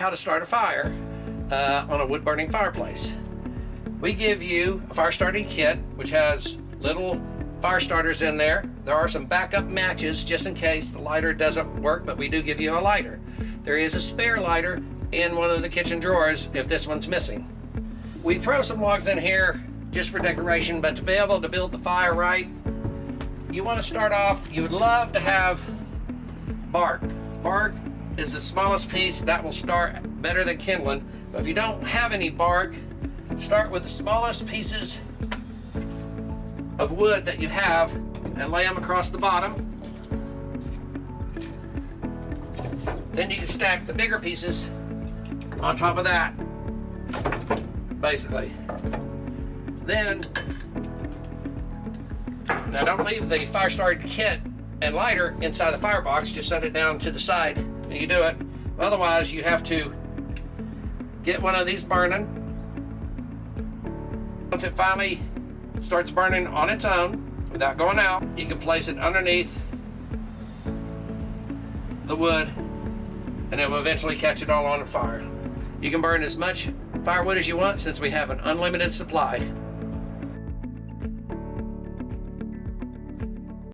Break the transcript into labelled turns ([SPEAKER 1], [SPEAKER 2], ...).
[SPEAKER 1] How to start a fire on a wood burning fireplace. We give you a fire starting kit which has little fire starters in there. There are some backup matches just in case the lighter doesn't work, but we do give you a lighter. There is a spare lighter in one of the kitchen drawers if this one's missing. We throw some logs in here just for decoration, but to be able to build the fire right, you want to start off, you would love to have bark. Bark is the smallest piece that will start better than kindling, but if you don't have any bark, start with the smallest pieces of wood that you have and lay them across the bottom. Then you can stack the bigger pieces on top of that, basically. Then, now don't leave the fire starting kit and lighter inside the firebox, just set it down to the side and you do it. Otherwise, you have to get one of these burning. Once it finally starts burning on its own, without going out, you can place it underneath the wood and it will eventually catch it all on fire. You can burn as much firewood as you want since we have an unlimited supply.